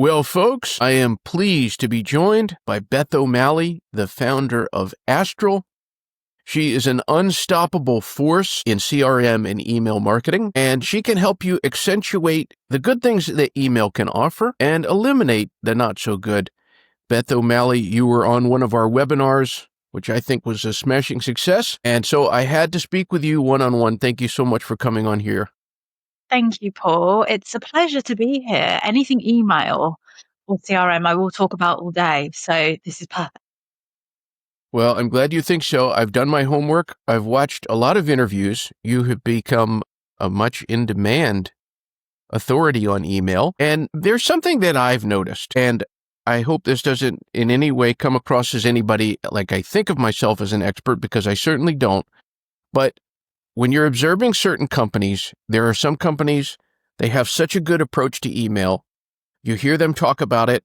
Well, folks, I am pleased to be joined by Beth O'Malley, the founder of Astral. She is an unstoppable force in CRM and email marketing, and she can help you accentuate the good things that email can offer and eliminate the not so good. Beth O'Malley, you were on one of our webinars, which I think was a smashing success, and so I had to speak with you one-on-one. Thank you so much for coming on here. Thank you, Paul. It's a pleasure to be here. Anything email or CRM, I will talk about all day. So this is perfect. Well, I'm glad you think so. I've done my homework. I've watched a lot of interviews. You have become a much in-demand authority on email. And there's something that I've noticed, and I hope this doesn't in any way come across as anybody like I think of myself as an expert, because I certainly don't. But when you're observing certain companies, there are some companies, they have such a good approach to email. You hear them talk about it,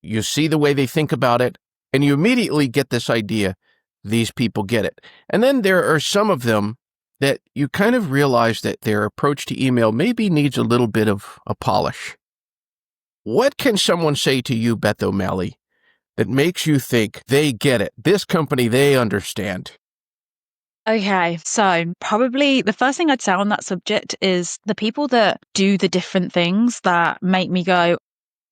you see the way they think about it, and you immediately get this idea, these people get it. And then there are some of them that you kind of realize that their approach to email maybe needs a little bit of a polish. What can someone say to you, Beth O'Malley, that makes you think they get it? This company, they understand. Okay, so probably the first thing I'd say on that subject is the people that do the different things that make me go,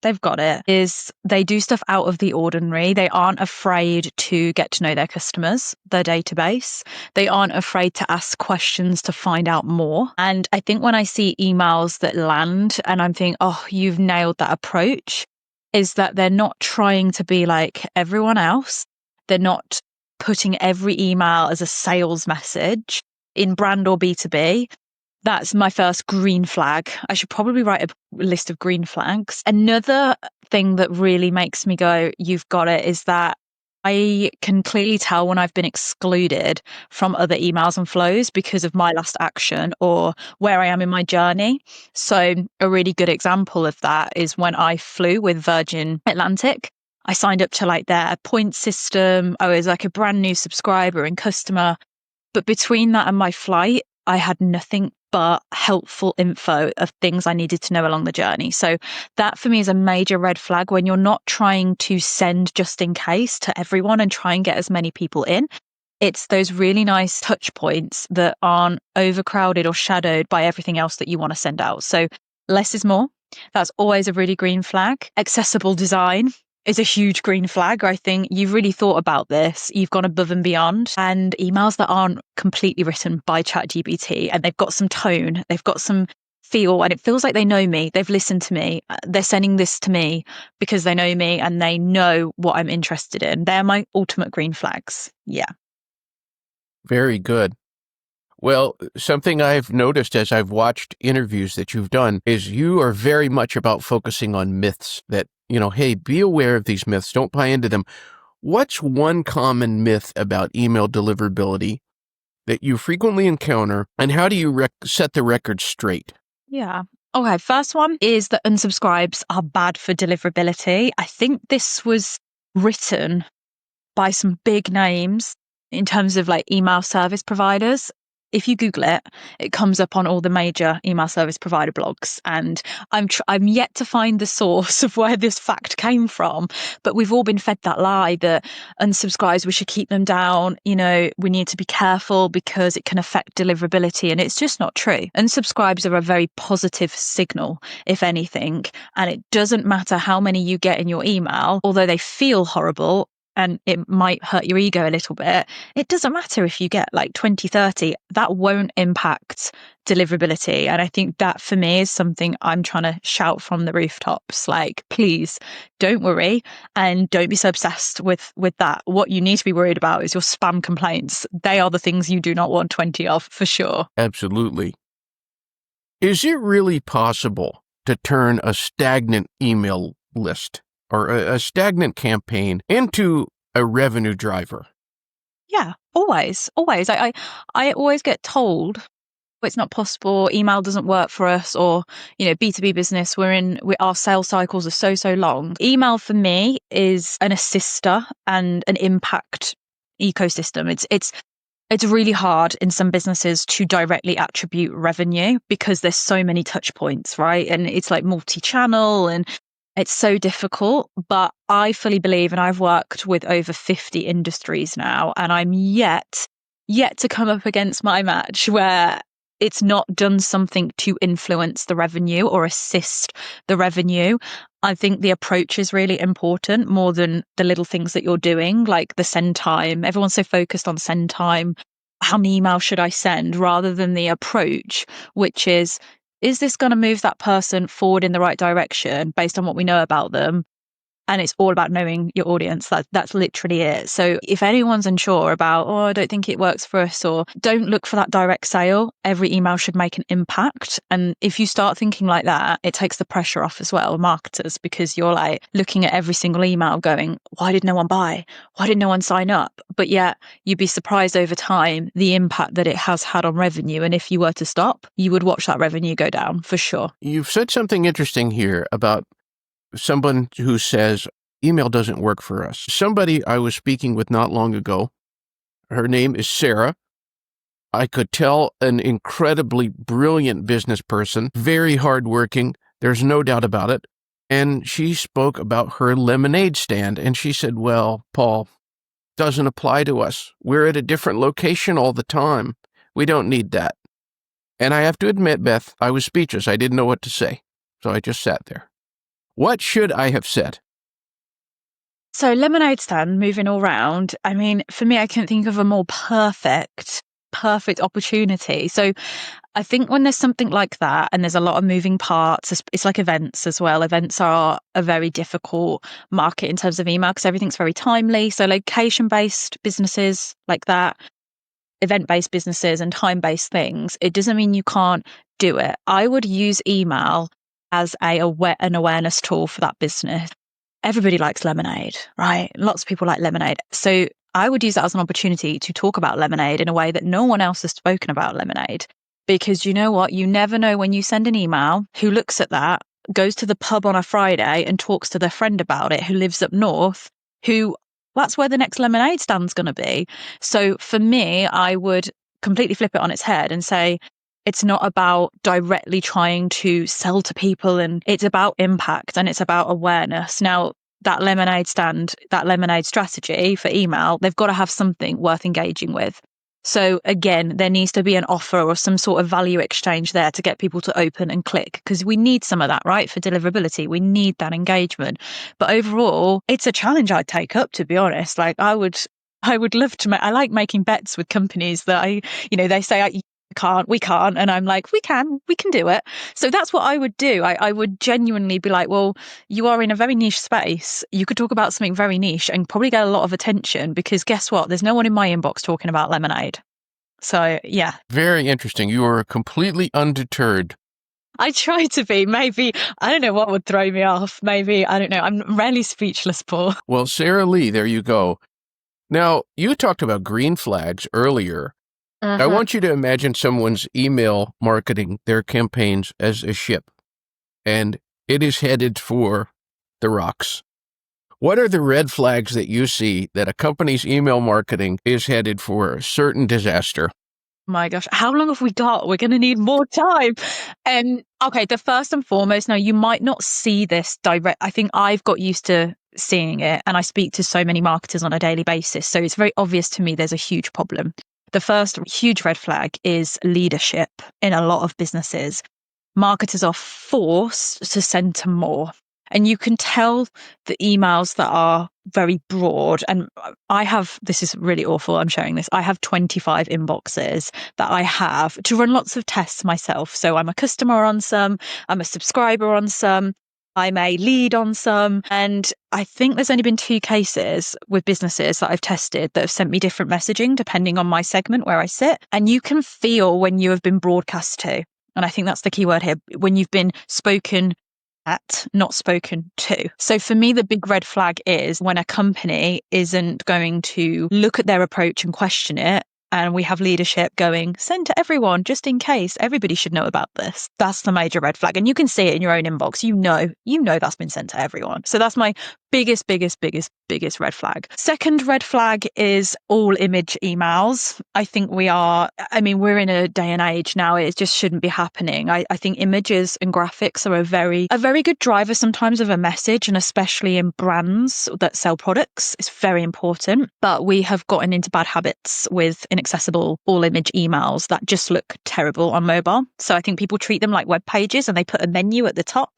they've got it, is they do stuff out of the ordinary. They aren't afraid to get to know their customers, their database. They aren't afraid to ask questions to find out more. And I think when I see emails that land and I'm thinking, oh, you've nailed that approach, is that they're not trying to be like everyone else. They're not putting every email as a sales message in brand or B2B. That's my first green flag. I should probably write a list of green flags. Another thing that really makes me go, you've got it, is that I can clearly tell when I've been excluded from other emails and flows because of my last action or where I am in my journey. So a really good example of that is when I flew with Virgin Atlantic. I signed up to like their point system. I was like a brand new subscriber and customer. But between that and my flight, I had nothing but helpful info of things I needed to know along the journey. So that for me is a major red flag when you're not trying to send just in case to everyone and try and get as many people in. It's those really nice touch points that aren't overcrowded or shadowed by everything else that you want to send out. So less is more. That's always a really green flag. Accessible design is a huge green flag. I think you've really thought about this. You've gone above and beyond. And emails that aren't completely written by ChatGPT and they've got some tone, they've got some feel, and it feels like they know me. They've listened to me. They're sending this to me because they know me and they know what I'm interested in. They're my ultimate green flags. Yeah. Very good. Well, something I've noticed as I've watched interviews that you've done is you are very much about focusing on myths that, hey, be aware of these myths. Don't buy into them. What's one common myth about email deliverability that you frequently encounter, and how do you set the record straight? Yeah. Okay. First one is that unsubscribes are bad for deliverability. I think this was written by some big names in terms of like email service providers. If you Google it, it comes up on all the major email service provider blogs. And I'm yet to find the source of where this fact came from. But we've all been fed that lie that unsubscribes, we should keep them down. We need to be careful because it can affect deliverability. And it's just not true. Unsubscribes are a very positive signal, if anything. And it doesn't matter how many you get in your email, although they feel horrible and it might hurt your ego a little bit. It doesn't matter if you get like 20, 30, that won't impact deliverability. And I think that for me is something I'm trying to shout from the rooftops. Like, please don't worry and don't be so obsessed with that. What you need to be worried about is your spam complaints. They are the things you do not want 20 of, for sure. Absolutely. Is it really possible to turn a stagnant email list or a stagnant campaign into a revenue driver? Yeah, always. I always get told it's not possible, email doesn't work for us, or B2B business, our sales cycles are so long. Email for me is an assister and an impact ecosystem. It's really hard in some businesses to directly attribute revenue because there's so many touch points, right? And it's like multi-channel and It's so difficult, but I fully believe, and I've worked with over 50 industries now, and I'm yet to come up against my match where it's not done something to influence the revenue or assist the revenue. I think the approach is really important more than the little things that you're doing, like the send time. Everyone's so focused on send time. How many emails should I send rather than the approach, which is this going to move that person forward in the right direction based on what we know about them? And it's all about knowing your audience. That's literally it. So if anyone's unsure about, oh, I don't think it works for us, or don't look for that direct sale, every email should make an impact. And if you start thinking like that, it takes the pressure off as well, marketers, because you're like looking at every single email going, why did no one buy? Why did no one sign up? But yet you'd be surprised over time the impact that it has had on revenue. And if you were to stop, you would watch that revenue go down for sure. You've said something interesting here about someone who says email doesn't work for us. Somebody I was speaking with not long ago, her name is Sarah. I could tell an incredibly brilliant business person, very hardworking. There's no doubt about it. And she spoke about her lemonade stand. And she said, well, Paul, doesn't apply to us. We're at a different location all the time. We don't need that. And I have to admit, Beth, I was speechless. I didn't know what to say. So I just sat there. What should I have said? So lemonade stand, moving all round. I mean, for me, I couldn't think of a more perfect opportunity. So I think when there's something like that and there's a lot of moving parts, it's like events as well. Events are a very difficult market in terms of email because everything's very timely. So location-based businesses like that, event-based businesses and time-based things, it doesn't mean you can't do it. I would use email as an awareness tool for that business. Everybody likes lemonade, right? Lots of people like lemonade. So I would use that as an opportunity to talk about lemonade in a way that no one else has spoken about lemonade. Because you know what? You never know when you send an email who looks at that, goes to the pub on a Friday and talks to their friend about it who lives up north, who that's where the next lemonade stand's going to be. So for me, I would completely flip it on its head and say, it's not about directly trying to sell to people, and it's about impact and it's about awareness. Now, that lemonade stand, that lemonade strategy for email, they've got to have something worth engaging with. So again, there needs to be an offer or some sort of value exchange there to get people to open and click, because we need some of that, right? For deliverability, we need that engagement. But overall, it's a challenge I'd take up, to be honest. Like I would love to I like making bets with companies that they say, we can't. And I'm like, we can do it. So that's what I would do. I would genuinely be like, well, you are in a very niche space. You could talk about something very niche and probably get a lot of attention, because guess what? There's no one in my inbox talking about lemonade. So yeah. Very interesting. You are completely undeterred. I try to be. Maybe, I don't know what would throw me off. Maybe, I don't know. I'm rarely speechless, Paul. Well, Sarah Lee, there you go. Now, you talked about green flags earlier. I want you to imagine someone's email marketing their campaigns as a ship, and it is headed for the rocks. What are the red flags that you see that a company's email marketing is headed for a certain disaster? My gosh, how long have we got? We're going to need more time. Okay, the first and foremost, now you might not see this direct. I think I've got used to seeing it, and I speak to so many marketers on a daily basis. So it's very obvious to me there's a huge problem. The first huge red flag is leadership in a lot of businesses. Marketers are forced to send to more. And you can tell the emails that are very broad. And this is really awful, I'm sharing this. I have 25 inboxes that I have to run lots of tests myself. So I'm a customer on some, I'm a subscriber on some, I'm a lead on some. And I think there's only been 2 cases with businesses that I've tested that have sent me different messaging depending on my segment where I sit. And you can feel when you have been broadcast to. And I think that's the key word here, when you've been spoken at, not spoken to. So for me, the big red flag is when a company isn't going to look at their approach and question it. And we have leadership going, send to everyone, just in case. Everybody should know about this. That's the major red flag. And you can see it in your own inbox. You know that's been sent to everyone. So that's my biggest biggest red flag. Second red flag is all image emails. I think we're in a day and age now, it just shouldn't be happening. I think images and graphics are a very good driver sometimes of a message, and especially in brands that sell products, it's very important. But we have gotten into bad habits with inaccessible all image emails that just look terrible on mobile. So I think people treat them like web pages and they put a menu at the top.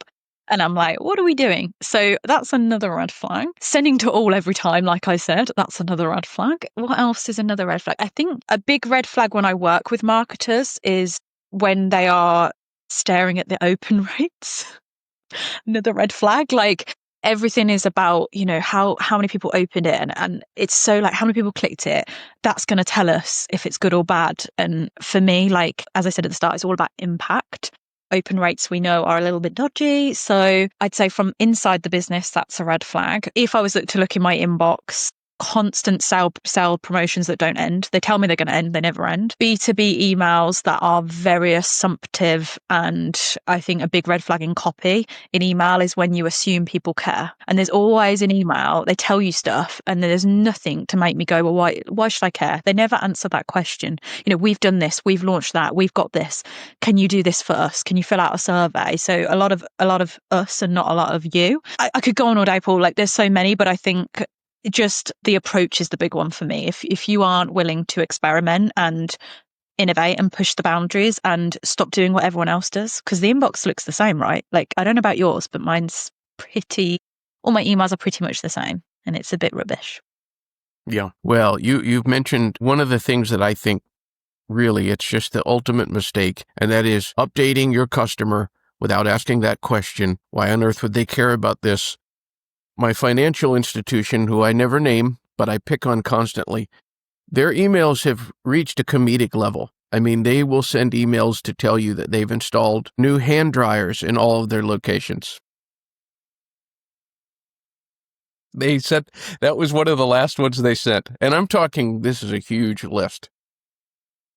And I'm like, what are we doing? So that's another red flag. Sending to all every time, like I said, that's another red flag. What else is another red flag? I think a big red flag when I work with marketers is when they are staring at the open rates. Another red flag. Like everything is about, how many people opened it. And it's so like how many people clicked it. That's going to tell us if it's good or bad. And for me, like, as I said at the start, it's all about impact. Open rates we know are a little bit dodgy. So I'd say from inside the business, that's a red flag. If I was to look in my inbox, constant sale promotions that don't end. They tell me they're going to end, they never end. B2B emails that are very assumptive, and I think a big red flag in copy in email is when you assume people care. And there's always an email, they tell you stuff and there's nothing to make me go, well, why should I care? They never answer that question. We've done this, we've launched that, we've got this. Can you do this for us? Can you fill out a survey? So a lot of us and not a lot of you. I could go on all day, Paul, like there's so many, but I think just the approach is the big one for me. If you aren't willing to experiment and innovate and push the boundaries and stop doing what everyone else does, because the inbox looks the same, right? Like, I don't know about yours, but all my emails are pretty much the same, and it's a bit rubbish. Yeah. Well, you've mentioned one of the things that I think really it's just the ultimate mistake, and that is updating your customer without asking that question. Why on earth would they care about this? My financial institution, who I never name, but I pick on constantly, their emails have reached a comedic level. I mean, they will send emails to tell you that they've installed new hand dryers in all of their locations. They said that was one of the last ones they sent. And I'm talking, this is a huge list.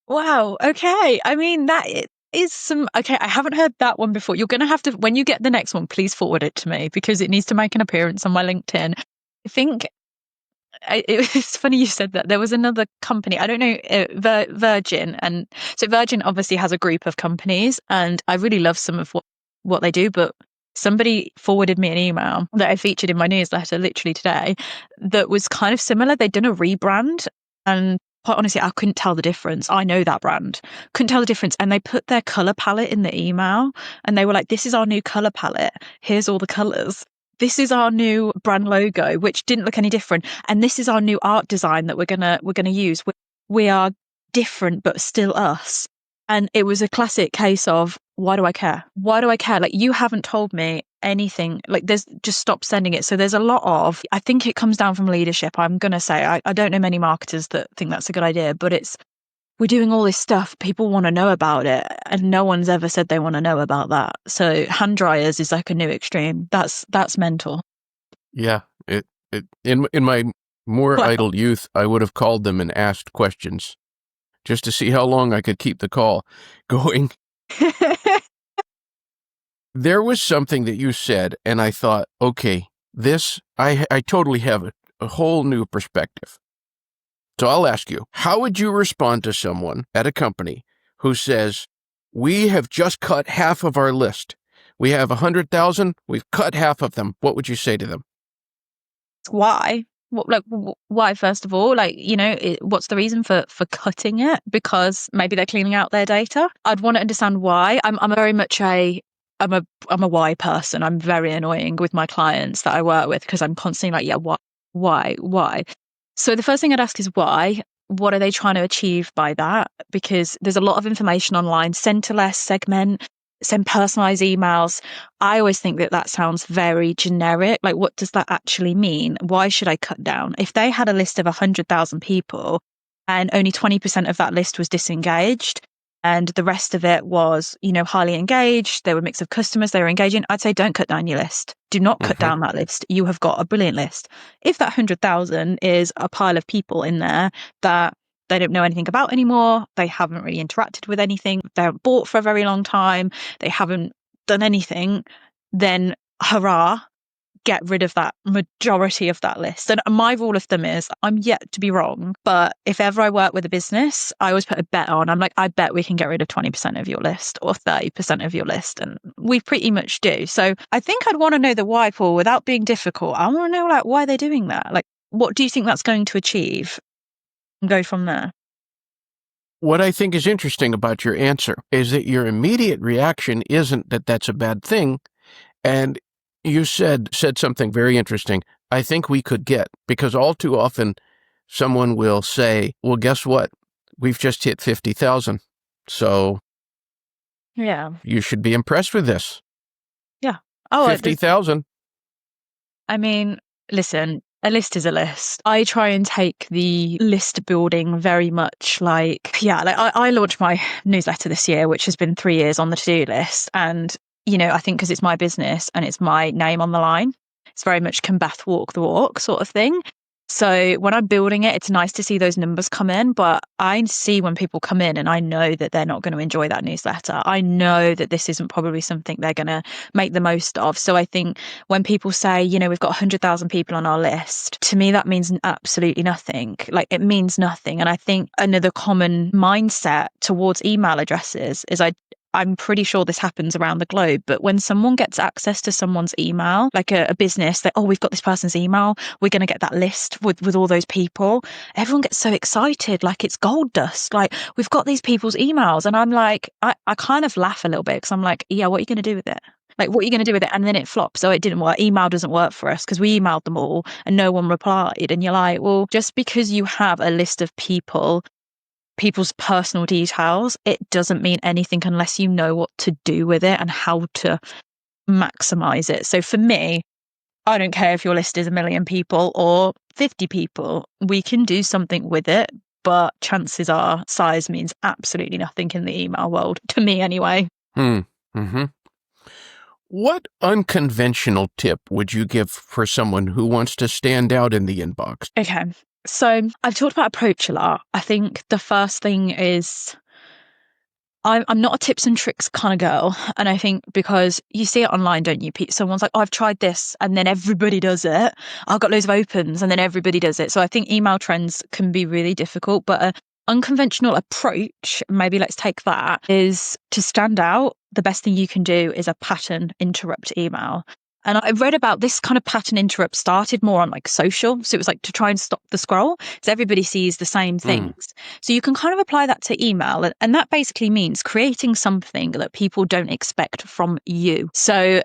Wow. Okay. I mean, that is okay. I haven't heard that one before. You're going to have to, when you get the next one, please forward it to me because it needs to make an appearance on my LinkedIn. I think it's funny you said that. There was another company, I don't know, Virgin. And so Virgin obviously has a group of companies and I really love some of what they do, but somebody forwarded me an email that I featured in my newsletter literally today that was kind of similar. They'd done a rebrand and quite honestly, I couldn't tell the difference. I know that brand. Couldn't tell the difference. And they put their color palette in the email and they were like, this is our new color palette. Here's all the colors. This is our new brand logo, which didn't look any different. And this is our new art design that we're gonna use. We are different, but still us. And it was a classic case of, why do I care? Why do I care? Like, you haven't told me anything. Like, just stop sending it. So there's a lot of, I think it comes down from leadership. I'm going to say, I don't know many marketers that think that's a good idea, but we're doing all this stuff. People want to know about it. And no one's ever said they want to know about that. So hand dryers is like a new extreme. That's mental. Yeah. In my more idle youth, I would have called them and asked questions just to see how long I could keep the call going. There was something that you said, and I thought, okay, this, I totally have a whole new perspective. So I'll ask you, how would you respond to someone at a company who says, we have just cut half of our list. We have 100,000, we've cut half of them. What would you say to them? Why? Why, first of all, what's the reason for cutting it? Because maybe they're cleaning out their data. I'd want to understand why. I'm very much I'm a why person. I'm very annoying with my clients that I work with because I'm constantly like, yeah, why? So the first thing I'd ask is why. What are they trying to achieve by that? Because there's a lot of information online. Send to less, segment, send personalized emails. I always think that sounds very generic. Like, what does that actually mean? Why should I cut down? If they had a list of 100,000 people and only 20% of that list was disengaged and the rest of it was, highly engaged, they were a mix of customers, they were engaging, I'd say don't cut down your list. Do not cut down that list. You have got a brilliant list. If that 100,000 is a pile of people in there that they don't know anything about anymore, they haven't really interacted with anything, they haven't bought for a very long time, they haven't done anything, then hurrah, get rid of that majority of that list. And my rule of thumb is I'm yet to be wrong, but if ever I work with a business, I always put a bet on. I'm like, I bet we can get rid of 20% of your list or 30% of your list. And we pretty much do. So I think I'd want to know the why, Paul, without being difficult. I want to know like why they're doing that. Like, what do you think that's going to achieve? And go from there. What I think is interesting about your answer is that your immediate reaction isn't that that's a bad thing. And you said something very interesting. I think we could get, because all too often someone will say, well, guess what? We've just hit 50,000. So yeah, you should be impressed with this. Yeah. Oh, 50,000. I mean, listen, a list is a list. I try and take the list building very much like I launched my newsletter this year, which has been 3 years on the to-do list. And, I think because it's my business and it's my name on the line, it's very much can Beth walk the walk sort of thing. So when I'm building it, it's nice to see those numbers come in, but I see when people come in and I know that they're not going to enjoy that newsletter. I know that this isn't probably something they're going to make the most of. So I think when people say, we've got 100,000 people on our list, to me, that means absolutely nothing. Like it means nothing. And I think another common mindset towards email addresses is I'm pretty sure this happens around the globe, but when someone gets access to someone's email, like a business that, we've got this person's email, we're going to get that list with all those people. Everyone gets so excited, like it's gold dust. Like we've got these people's emails. And I'm like, I kind of laugh a little bit because I'm like, yeah, what are you going to do with it? Like, what are you going to do with it? And then it flops. So it didn't work. Email doesn't work for us because we emailed them all and no one replied. And you're like, well, just because you have a list of people's personal details, it doesn't mean anything unless you know what to do with it and how to maximize it. So for me, I don't care if your list is 1 million people or 50 people, we can do something with it. But chances are size means absolutely nothing in the email world, to me anyway. Mm-hmm. What unconventional tip would you give for someone who wants to stand out in the inbox? Okay. So I've talked about approach a lot. I think the first thing is I'm not a tips and tricks kind of girl. And I think because you see it online, don't you? Someone's like, I've tried this and then everybody does it. I've got loads of opens and then everybody does it. So I think email trends can be really difficult, but an unconventional approach, maybe let's take that, is to stand out. The best thing you can do is a pattern interrupt email. And I read about this kind of pattern interrupt started more on like social. So it was like to try and stop the scroll because everybody sees the same things. So you can kind of apply that to email. And that basically means creating something that people don't expect from you. So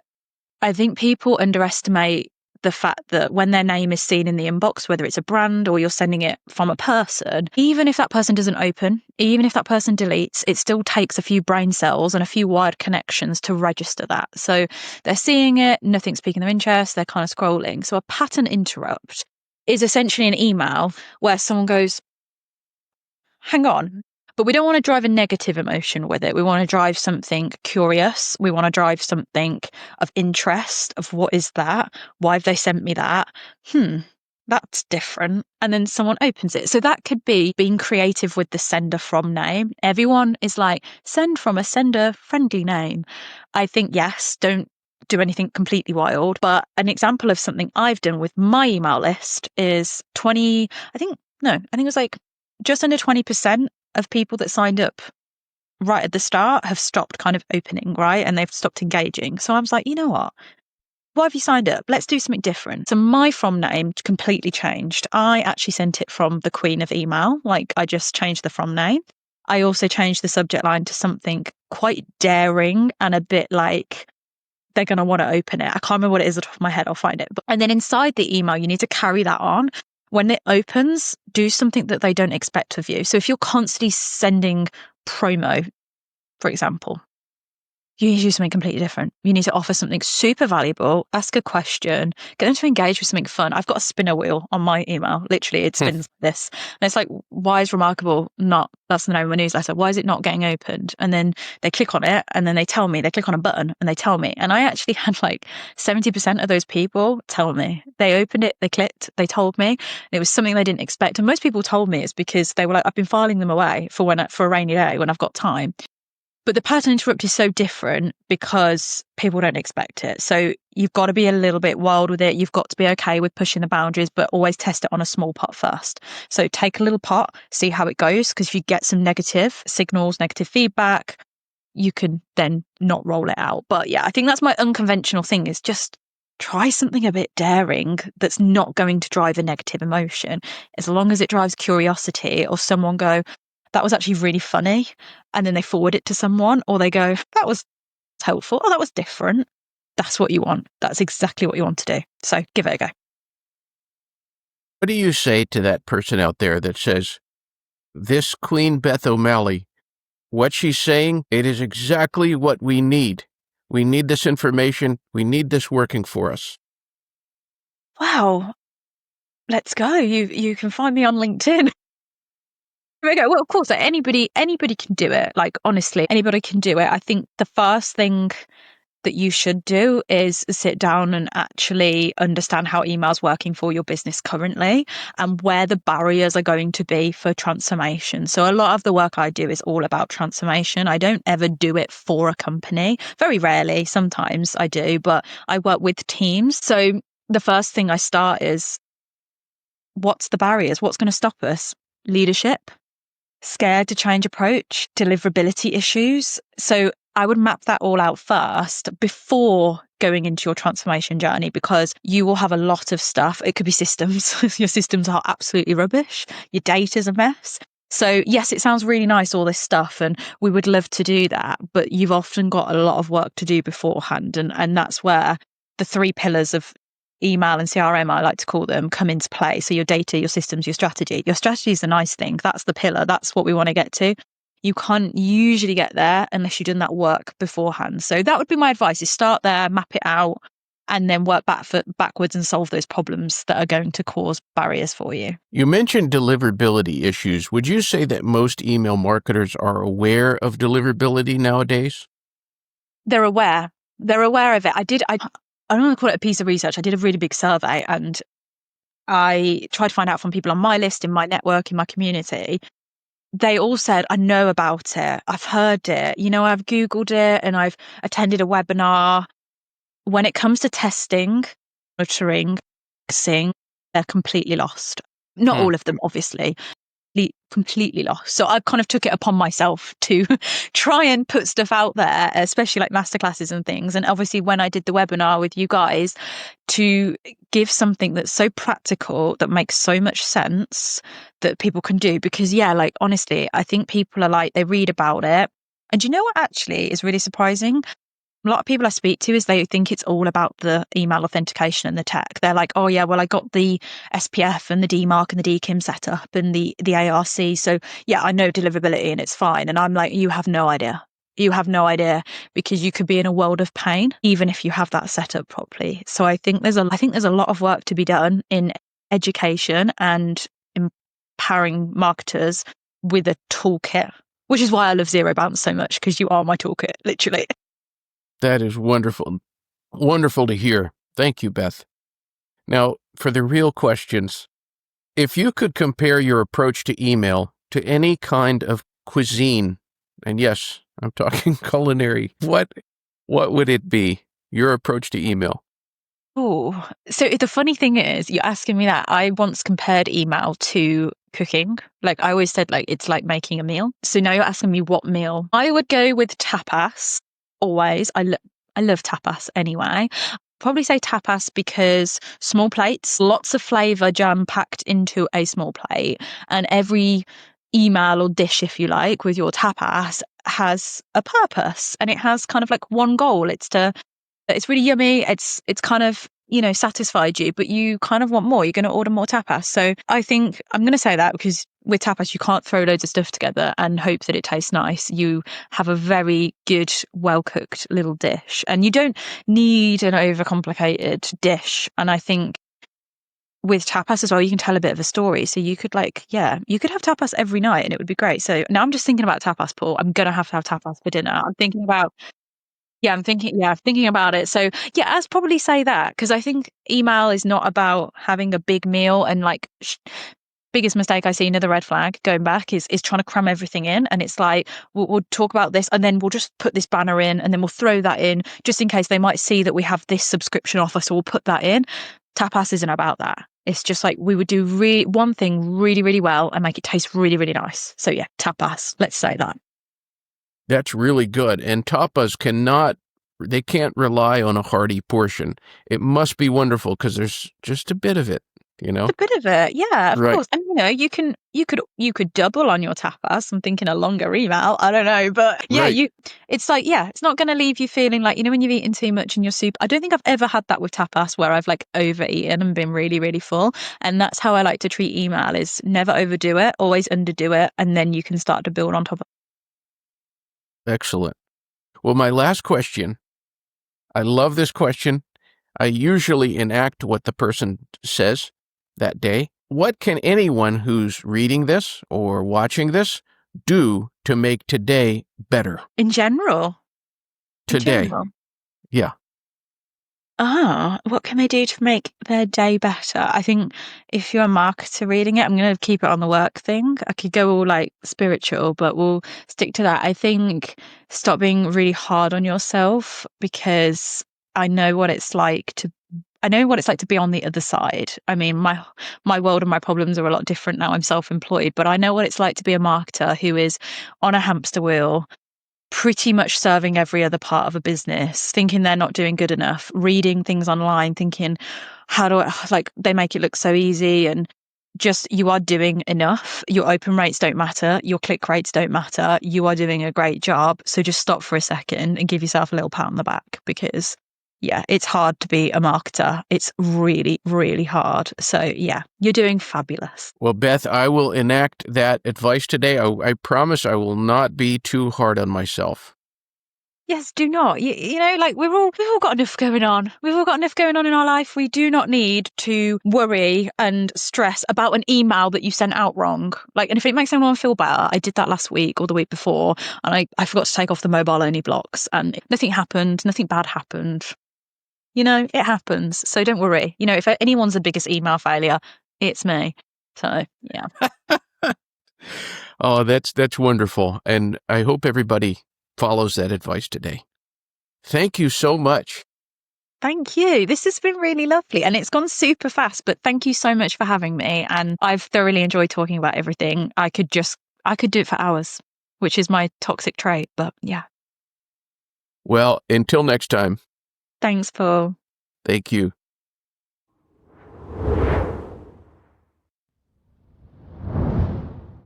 I think people underestimate the fact that when their name is seen in the inbox, whether it's a brand or you're sending it from a person, even if that person doesn't open, even if that person deletes, it still takes a few brain cells and a few wired connections to register that. So they're seeing it, nothing's piquing their interest, they're kind of scrolling. So a pattern interrupt is essentially an email where someone goes, hang on. But we don't want to drive a negative emotion with it. We want to drive something curious. We want to drive something of interest of what is that? Why have they sent me that? That's different. And then someone opens it. So that could be being creative with the sender from name. Everyone is like, send from a sender friendly name. I think, yes, don't do anything completely wild. But an example of something I've done with my email list is I think it was like just under 20% of people that signed up right at the start have stopped kind of opening, right? And they've stopped engaging. So I was like, you know what? Why have you signed up? Let's do something different. So my from name completely changed. I actually sent it from the queen of email. Like I just changed the from name. I also changed the subject line to something quite daring and a bit like they're going to want to open it. I can't remember what it is at the top of my head. I'll find it. And then inside the email, you need to carry that on. When it opens, do something that they don't expect of you. So if you're constantly sending promo, for example, you need to do something completely different. You need to offer something super valuable, ask a question, get them to engage with something fun. I've got a spinner wheel on my email. Literally, it spins this. And it's like, why is Remarkable not, that's the name of my newsletter, why is it not getting opened? And then they click on it and then they tell me, they click on a button and they tell me. And I actually had like 70% of those people tell me. They opened it, they clicked, they told me. It was something they didn't expect. And most people told me it's because they were like, I've been filing them away for a rainy day when I've got time. But the pattern interrupt is so different because people don't expect it. So you've got to be a little bit wild with it. You've got to be okay with pushing the boundaries, but always test it on a small pot first. So take a little pot, see how it goes. Because if you get some negative signals, negative feedback, you can then not roll it out. But yeah, I think that's my unconventional thing, is just try something a bit daring that's not going to drive a negative emotion. As long as it drives curiosity, or someone go, that was actually really funny, and then they forward it to someone, or they go, that was helpful, or that was different. That's what you want. That's exactly what you want to do. So give it a go. What do you say to that person out there that says, this Queen Beth O'Malley, what she's saying, it is exactly what we need. We need this information. We need this working for us. Wow. Let's go. You can find me on LinkedIn. There we go. Well, of course, like anybody can do it. Like, honestly, anybody can do it. I think the first thing that you should do is sit down and actually understand how email's working for your business currently, and where the barriers are going to be for transformation. So a lot of the work I do is all about transformation. I don't ever do it for a company. Very rarely, sometimes I do, but I work with teams. So the first thing I start is, what's the barriers? What's going to stop us? Leadership, scared to change approach, deliverability issues. So I would map that all out first before going into your transformation journey, because you will have a lot of stuff. It could be systems. Your systems are absolutely rubbish. Your data's a mess. So yes, it sounds really nice, all this stuff, and we would love to do that, but you've often got a lot of work to do beforehand. And that's where the 3 pillars of email and CRM, I like to call them, come into play. So your data, your systems, your strategy. Your strategy is the nice thing. That's the pillar. That's what we want to get to. You can't usually get there unless you've done that work beforehand. So that would be my advice, is start there, map it out, and then work backwards and solve those problems that are going to cause barriers for you. You mentioned deliverability issues. Would you say that most email marketers are aware of deliverability nowadays? They're aware. They're aware of it. I don't want to call it a piece of research. I did a really big survey, and I tried to find out from people on my list, in my network, in my community. They all said, I know about it. I've heard it. I've Googled it, and I've attended a webinar. When it comes to testing, monitoring, they're completely lost. Not all of them, obviously. Completely lost. So I kind of took it upon myself to try and put stuff out there, especially like masterclasses and things. And obviously when I did the webinar with you guys, to give something that's so practical, that makes so much sense, that people can do. Because like, honestly, I think people are like, they read about it. And you know what actually is really surprising? A lot of people I speak to, is they think it's all about the email authentication and the tech. They're like, oh yeah, well, I got the SPF and the DMARC and the DKIM set up and the ARC. So yeah, I know deliverability and it's fine. And I'm like, you have no idea. You have no idea, because you could be in a world of pain even if you have that set up properly. So I think there's a lot of work to be done in education and empowering marketers with a toolkit, which is why I love Zero Bounce so much, because you are my toolkit, literally. That is wonderful. Wonderful to hear. Thank you, Beth. Now, for the real questions, if you could compare your approach to email to any kind of cuisine, and yes, I'm talking culinary, what would it be, your approach to email? Oh, so the funny thing is, you're asking me that. I once compared email to cooking. Like, I always said, like, it's like making a meal. So now you're asking me what meal. I would go with tapas, always. I love tapas anyway. Probably say tapas because small plates, lots of flavor jam packed into a small plate, and every email or dish, if you like, with your tapas has a purpose, and it has kind of like one goal. It's really yummy. It's kind of, satisfied you, but you kind of want more. You're going to order more tapas. So I think I'm going to say that, because with tapas, you can't throw loads of stuff together and hope that it tastes nice. You have a very good, well-cooked little dish, and you don't need an overcomplicated dish. And I think with tapas as well, you can tell a bit of a story. So you could you could have tapas every night and it would be great. So now I'm just thinking about tapas, Paul. I'm going to have tapas for dinner. I'm thinking about it. So yeah, I'd probably say that, because I think email is not about having a big meal and like biggest mistake I see, another red flag going back is trying to cram everything in. And it's like, we'll talk about this and then we'll just put this banner in and then we'll throw that in just in case they might see that we have this subscription offer. So we'll put that in. Tapas isn't about that. It's just like we would do one thing really, really well and make it taste really, really nice. So yeah, tapas. Let's say that. That's really good. And tapas they can't rely on a hearty portion. It must be wonderful because there's just a bit of it, A bit of it, yeah, of Right. course. And you could double on your tapas. I'm thinking a longer email. I don't know, but yeah, Right. it's like, yeah, it's not going to leave you feeling like, when you've eaten too much in your soup. I don't think I've ever had that with tapas where I've like overeaten and been really, really full. And that's how I like to treat email: is never overdo it, always underdo it, and then you can start to build on top of it. Excellent. Well, my last question, I love this question. I usually enact what the person says that day. What can anyone who's reading this or watching this do to make today better? In general. Today. Yeah. What can they do to make their day better? I think if you're a marketer reading it, I'm going to keep it on the work thing. I could go all like spiritual, but we'll stick to that. I think stop being really hard on yourself, because I know what it's like to be on the other side. I mean, my world and my problems are a lot different now. I'm self-employed, but I know what it's like to be a marketer who is on a hamster wheel, pretty much serving every other part of a business, thinking they're not doing good enough, reading things online, thinking, how do I, like, they make it look so easy, and just, you are doing enough. Your open rates don't matter. Your click rates don't matter. You are doing a great job. So just stop for a second and give yourself a little pat on the back, because yeah, it's hard to be a marketer. It's really, really hard. So yeah, you're doing fabulous. Well, Beth, I will enact that advice today. I promise I will not be too hard on myself. Yes, do not. Like we've all got enough going on. We've all got enough going on in our life. We do not need to worry and stress about an email that you sent out wrong. Like, and if it makes anyone feel better, I did that last week or the week before, and I forgot to take off the mobile only blocks, and nothing happened. Nothing bad happened. It happens. So don't worry. If anyone's the biggest email failure, it's me. So yeah. Oh, that's wonderful. And I hope everybody follows that advice today. Thank you so much. Thank you. This has been really lovely, and it's gone super fast, but thank you so much for having me. And I've thoroughly enjoyed talking about everything. I could do it for hours, which is my toxic trait, but yeah. Well, until next time. Thanks, Paul. Thank you.